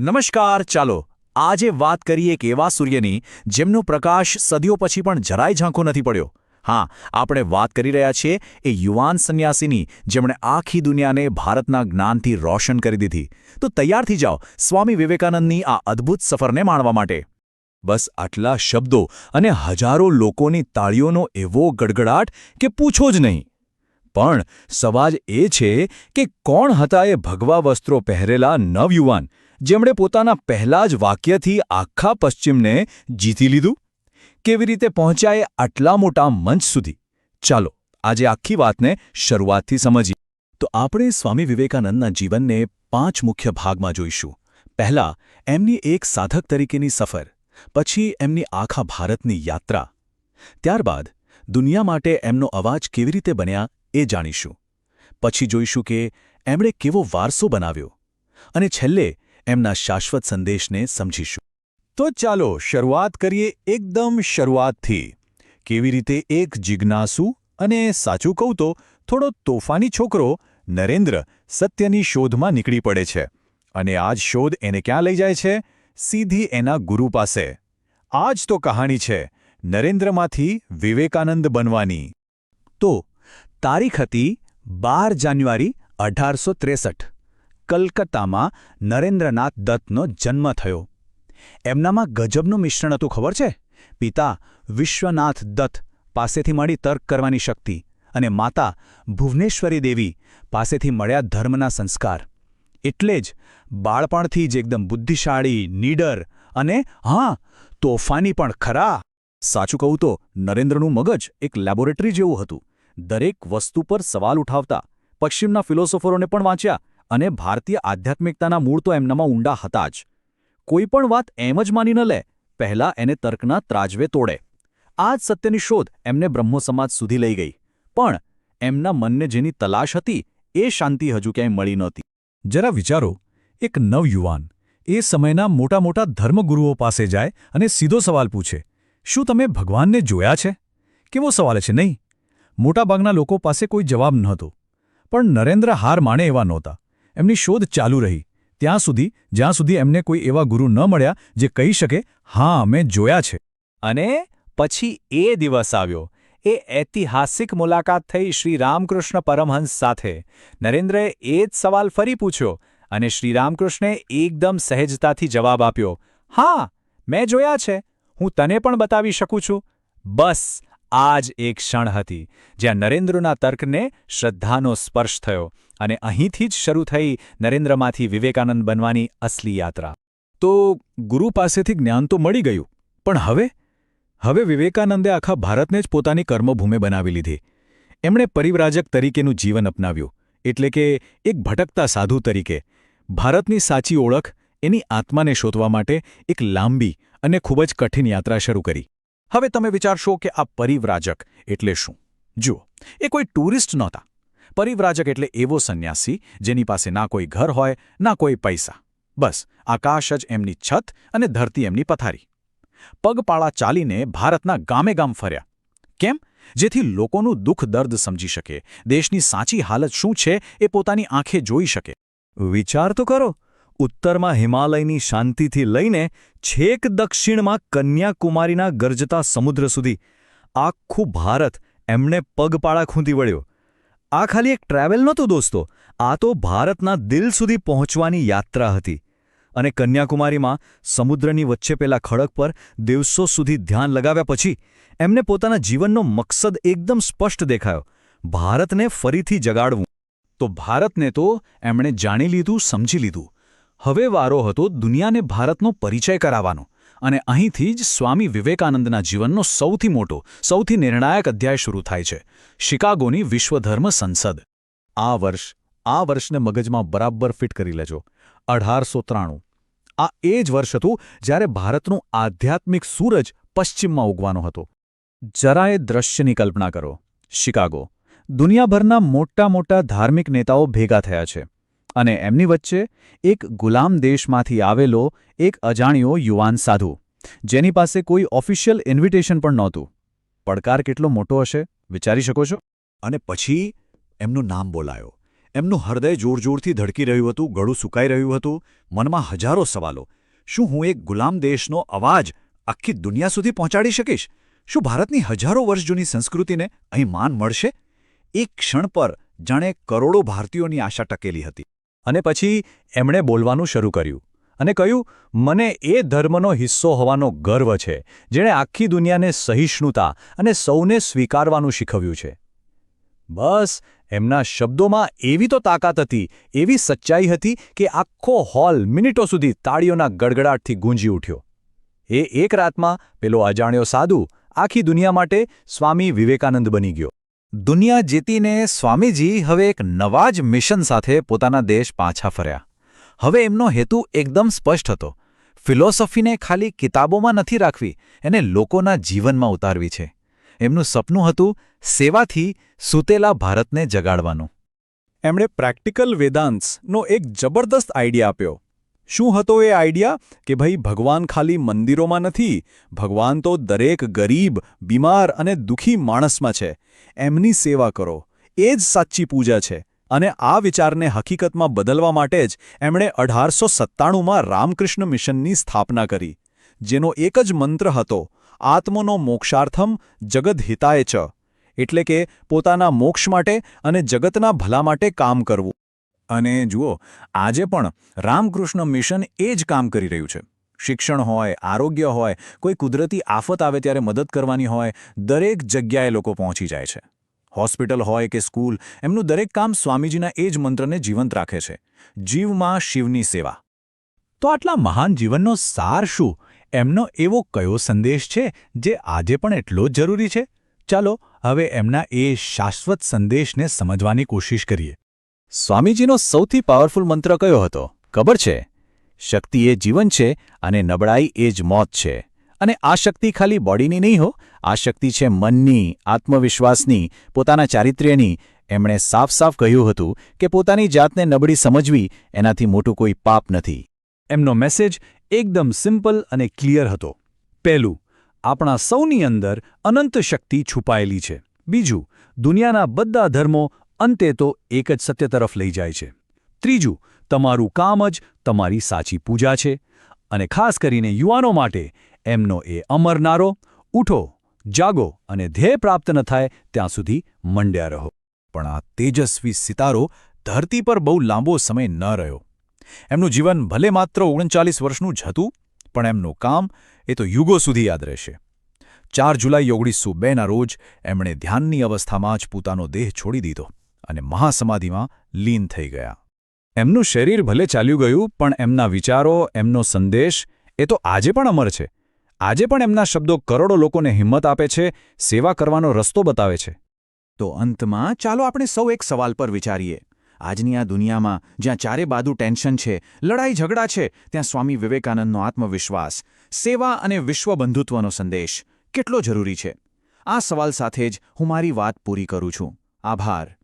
નમસ્કાર. ચાલો આજે વાત કરીએ એક એવા સૂર્યની જેમનો પ્રકાશ સદીઓ પછી પણ જરાય ઝાંખો નથી પડ્યો. હા, આપણે વાત કરી રહ્યા છીએ એ યુવાન સંન્યાસીની જેમણે આખી દુનિયાને ભારતના જ્ઞાનથી રોશન કરી દીધી. તો તૈયાર થઈ જાઓ સ્વામી વિવેકાનંદની આ અદ્ભુત સફરને માણવા માટે. બસ આટલા શબ્દો અને હજારો લોકોની તાળીઓનો એવો ગડગડાટ કે પૂછો જ નહીં. પણ સવાલ એ છે કે કોણ હતા એ ભગવા વસ્ત્રો પહેરેલા નવયુવાન જેમણે પોતાના પહેલા જ વાક્યથી આખા પશ્ચિમને જીતી લીધું? કેવી રીતે પહોંચ્યા એ આટલા મોટા મંચ સુધી? ચાલો આજે આખી વાતને શરૂઆતથી સમજીએ. તો આપણે સ્વામી વિવેકાનંદના જીવનને 5 મુખ્ય ભાગમાં જોઈશું. પહેલા એમની એક સાધક તરીકેની સફર, પછી એમની આખા ભારતની યાત્રા, ત્યારબાદ દુનિયા માટે એમનો અવાજ કેવી રીતે બન્યા એ જાણીશું. પછી જોઈશું કે એમણે કેવો વારસો બનાવ્યો, અને છેલ્લે એમના શાશ્વત સંદેશને સમજીશું. તો ચાલો શરૂઆત કરીએ એકદમ શરૂઆતથી. કેવી રીતે એક જિજ્ઞાસુ અને સાચું કહું તો થોડો તોફાની છોકરો નરેન્દ્ર સત્યની શોધમાં નીકળી પડે છે, અને આ જ શોધ એને ક્યાં લઈ જાય છે? સીધી એના ગુરુ પાસે. આ જ તો કહાણી છે નરેન્દ્રમાંથી વિવેકાનંદ બનવાની. તો તારીખ હતી 12 જાન્યુઆરી 1863. કલકત્તામાં નરેન્દ્રનાથ દત્તનો જન્મ થયો. એમનામાં ગજબનું મિશ્રણ હતું, ખબર છે? પિતા વિશ્વનાથ દત્ત પાસેથી મળી તર્ક કરવાની શક્તિ, અને માતા ભુવનેશ્વરી દેવી પાસેથી મળ્યા ધર્મના સંસ્કાર. એટલે જ બાળપણથી જ એકદમ બુદ્ધિશાળી, નીડર અને હા, તોફાની પણ ખરા. સાચું કહું તો નરેન્દ્રનું મગજ એક લેબોરેટરી જેવું હતું. દરેક વસ્તુ પર સવાલ ઉઠાવતા, પશ્ચિમના ફિલોસોફરોને પણ વાંચ્યા, અને ભારતીય આધ્યાત્મિકતાના મૂળ તો એમનામાં ઊંડા હતા જ. કોઈ પણ વાત એમ જ માની ન લે, પહેલાં એને તર્કના ત્રાજવે તોડે. આ જ સત્યની શોધ એમને બ્રહ્મો સમાજ સુધી લઈ ગઈ. પણ એમના મનને જેની તલાશ હતી એ શાંતિ હજુ ક્યાંય મળી નહોતી. જરા વિચારો, એક નવયુવાન એ સમયના મોટા મોટા ધર્મગુરુઓ પાસે જાય અને સીધો સવાલ પૂછે, શું તમે ભગવાનને જોયા છે? કેવો સવાલ છે નહીં? મોટાભાગના લોકો પાસે કોઈ જવાબ નહોતો. પણ નરેન્દ્ર હાર માને એવા નહોતા. એમની શોધ ચાલુ રહી ત્યાં સુધી જ્યાં સુધી એમને કોઈ એવા ગુરુ ન મળ્યા જે કહી શકે, હા, મેં જોયા છે. અને પછી એ દિવસ આવ્યો, એ ઐતિહાસિક મુલાકાત થઈ શ્રી રામકૃષ્ણ પરમહંસ સાથે. નરેન્દ્રએ એ જ સવાલ ફરી પૂછ્યો, અને શ્રી રામકૃષ્ણે એકદમ સહેજતાથી જવાબ આપ્યો, હા, મેં જોયા છે, હું તને પણ બતાવી શકું છું. બસ આ જ એક ક્ષણ હતી જ્યાં નરેન્દ્રના તર્કને શ્રદ્ધાનો સ્પર્શ થયો, અને અહીંથી જ શરૂ થઈ નરેન્દ્રમાંથી વિવેકાનંદ બનવાની અસલી યાત્રા. તો ગુરુ પાસેથી જ્ઞાન તો મળી ગયું, પણ હવે વિવેકાનંદે આખા ભારતને જ પોતાની કર્મભૂમિ બનાવી લીધી. એમણે પરિવ્રાજક તરીકેનું જીવન અપનાવ્યું, એટલે કે એક ભટકતા સાધુ તરીકે. ભારતની સાચી ઓળખ, એની આત્માને શોધવા માટે એક લાંબી અને ખૂબ જ કઠિન યાત્રા શરૂ કરી. હવે તમે વિચારશો કે આ પરિવ્રાજક એટલે શું? જુઓ, એ કોઈ ટુરિસ્ટ નહોતા. પરિવ્રાજક એટલે એવો સંન્યાસી જેની પાસે ના કોઈ ઘર હોય, ના કોઈ પૈસા. બસ આકાશ જ એમની છત અને ધરતી એમની પથારી. પગપાળા ચાલીને ભારતના ગામે ગામ ફર્યા. કેમ? જેથી લોકોનું દુઃખ દર્દ સમજી શકે, દેશની સાચી હાલત શું છે એ પોતાની આંખે જોઈ શકે. વિચાર તો કરો, ઉત્તરમાં હિમાલયની શાંતિથી લઈને છેક દક્ષિણમાં કન્યાકુમારીના ગરજતા સમુદ્ર સુધી આખું ભારત એમણે પગપાળા ખૂંદી વળ્યો. આ ખાલી એક ટ્રાવેલ નહોતું દોસ્તો, આ તો ભારતના દિલ સુધી પહોંચવાની યાત્રા હતી. અને કન્યાકુમારીમાં સમુદ્રની વચ્ચે પેલા ખડક પર દિવસો સુધી ધ્યાન લગાવ્યા પછી એમને પોતાના જીવનનો મકસદ એકદમ સ્પષ્ટ દેખાયો: ભારતને ફરીથી જગાડવું. તો ભારતને તો એમણે જાણી લીધું, સમજી લીધું. હવે વારો હતો દુનિયાને ભારતનો પરિચય કરાવવાનો. અને અહીંથી જ સ્વામી વિવેકાનંદના જીવનનો સૌથી મોટો, સૌથી નિર્ણાયક અધ્યાય શરૂ થાય છે: શિકાગોની વિશ્વધર્મ સંસદ. આ વર્ષને મગજમાં બરાબર ફિટ કરી લેજો. 1893. આ એ જ વર્ષ હતું જ્યારે ભારતનું આધ્યાત્મિક સૂરજ પશ્ચિમમાં ઉગવાનો હતો. જરા એ દ્રશ્યની કલ્પના કરો. શિકાગો, દુનિયાભરના મોટા મોટા ધાર્મિક નેતાઓ ભેગા થયા છે, અને એમની વચ્ચે એક ગુલામ દેશમાંથી આવેલો એક અજાણ્યો યુવાન સાધુ, જેની પાસે કોઈ ઓફિશિયલ ઇન્વિટેશન પણ નહોતું. પડકાર કેટલો મોટો હશે, વિચારી શકો છો? અને પછી એમનું નામ બોલાયો. એમનું હૃદય જોરજોરથી ધડકી રહ્યું હતું, ગળું સુકાઈ રહ્યું હતું, મનમાં હજારો સવાલો. શું હું એક ગુલામ દેશનો અવાજ આખી દુનિયા સુધી પહોંચાડી શકીશ? શું ભારતની હજારો વર્ષ જૂની સંસ્કૃતિને અહીં માન મળશે? એક ક્ષણ પર જાણે કરોડો ભારતીયોની આશા ટકેલી હતી. અને પછી એમણે બોલવાનું શરૂ કર્યું અને કહ્યું, મને એ ધર્મનો હિસ્સો હોવાનો ગર્વ છે જેણે આખી દુનિયાને સહિષ્ણુતા અને સૌને સ્વીકારવાનું શીખવ્યું છે. બસ એમના શબ્દોમાં એવી તો તાકાત હતી, એવી સચ્ચાઈ હતી કે આખો હોલ મિનિટો સુધી તાળીઓના ગડગડાટથી ગુંજી ઉઠ્યો. એ એક રાતમાં પેલો અજાણ્યો સાધુ આખી દુનિયા માટે સ્વામી વિવેકાનંદ બની ગયો. દુનિયા જીતીને સ્વામીજી હવે એક નવા જ મિશન સાથે પોતાના દેશ પાછા ફર્યા. હવે એમનો હેતુ એકદમ સ્પષ્ટ હતો. ફિલોસોફીને ખાલી કિતાબોમાં નથી રાખવી, એને લોકોના જીવનમાં ઉતારવી છે. એમનું સપનું હતું સેવાથી સૂતેલા ભારતને જગાડવાનું. એમણે પ્રેક્ટિકલ વેદાંત્સનો એક જબરદસ્ત આઈડિયા આપ્યો. શું હતો એ આઈડિયા? કે ભાઈ, ભગવાન ખાલી મંદિરોમાં નથી, ભગવાન તો દરેક ગરીબ, બીમાર અને દુઃખી માણસમાં છે. એમની સેવા કરો, એ જ સાચી પૂજા છે. અને આ વિચારને હકીકતમાં બદલવા માટે જ એમણે 1897માં રામકૃષ્ણ મિશનની સ્થાપના કરી, જેનો એક જ મંત્ર હતો, આત્મનો મોક્ષાર્થમ જગદહિતાય ચ, એટલે કે પોતાના મોક્ષ માટે અને જગતના ભલા માટે કામ કરવું. અને જુઓ, આજે પણ રામકૃષ્ણ મિશન એ જ કામ કરી રહ્યું છે. શિક્ષણ હોય, આરોગ્ય હોય, કોઈ કુદરતી આફત આવે ત્યારે મદદ કરવાની હોય, દરેક જગ્યાએ લોકો પહોંચી જાય છે. હોસ્પિટલ હોય કે સ્કૂલ, એમનું દરેક કામ સ્વામીજીના એ જ મંત્રને જીવંત રાખે છે, જીવમાં શિવની સેવા. તો આટલા મહાન જીવનનો સાર શું? એમનો એવો કયો સંદેશ છે જે આજે પણ એટલો જ જરૂરી છે? ચાલો હવે એમના એ શાશ્વત સંદેશને સમજવાની કોશિશ કરીએ. સ્વામીજીનો સૌથી પાવરફુલ મંત્ર કયો હતો ખબર છે? શક્તિ એ જીવન છે અને નબળાઈ એ જ મોત છે. અને આ શક્તિ ખાલી બોડીની નહીં હો, આ શક્તિ છે મનની, આત્મવિશ્વાસની, પોતાના ચારિત્ર્યની. એમણે સાફ સાફ કહ્યું હતું કે પોતાની જાતને નબળી સમજવી એનાથી મોટું કોઈ પાપ નથી. એમનો મેસેજ એકદમ સિમ્પલ અને ક્લિયર હતો. પહેલું, આપણા સૌની અંદર અનંત શક્તિ છુપાયેલી છે. બીજું, દુનિયાના બધા ધર્મો અંતે તો એક જ સત્ય તરફ લઈ જાય છે. ત્રીજું, તમારું કામ જ તમારી સાચી પૂજા છે. અને ખાસ કરીને યુવાનો માટે એમનો એ અમર નારો, ઉઠો, જાગો અને ધ્યેય પ્રાપ્ત ન થાય ત્યાં સુધી મંડ્યા રહો. પણ આ તેજસ્વી સિતારો ધરતી પર બહુ લાંબો સમય ન રહ્યો. એમનું જીવન ભલે માત્ર 39 વર્ષનું જ હતું, પણ એમનું કામ એ તો યુગો સુધી યાદ રહેશે. 4 જુલાઈ 1902ના રોજ એમણે ધ્યાનની અવસ્થામાં જ પોતાનો દેહ છોડી દીધો અને મહાસમાધિમાં લીન થઈ ગયા. એમનું શરીર ભલે ચાલ્યું ગયું, પણ એમના વિચારો, એમનો સંદેશ એ તો આજે પણ અમર છે. આજે પણ એમના શબ્દો કરોડો લોકોને હિંમત આપે છે, સેવા કરવાનો રસ્તો બતાવે છે. તો અંતમાં ચાલો આપણે સૌ એક સવાલ પર વિચારીએ. આજની આ દુનિયામાં જ્યાં ચારે બાજુ ટેન્શન છે, લડાઈ ઝઘડા છે, ત્યાં સ્વામી વિવેકાનંદનો આત્મવિશ્વાસ, સેવા અને વિશ્વ બંધુત્વનો સંદેશ કેટલો જરૂરી છે? આ સવાલ સાથે જ હું મારી વાત પૂરી કરું છું. આભાર.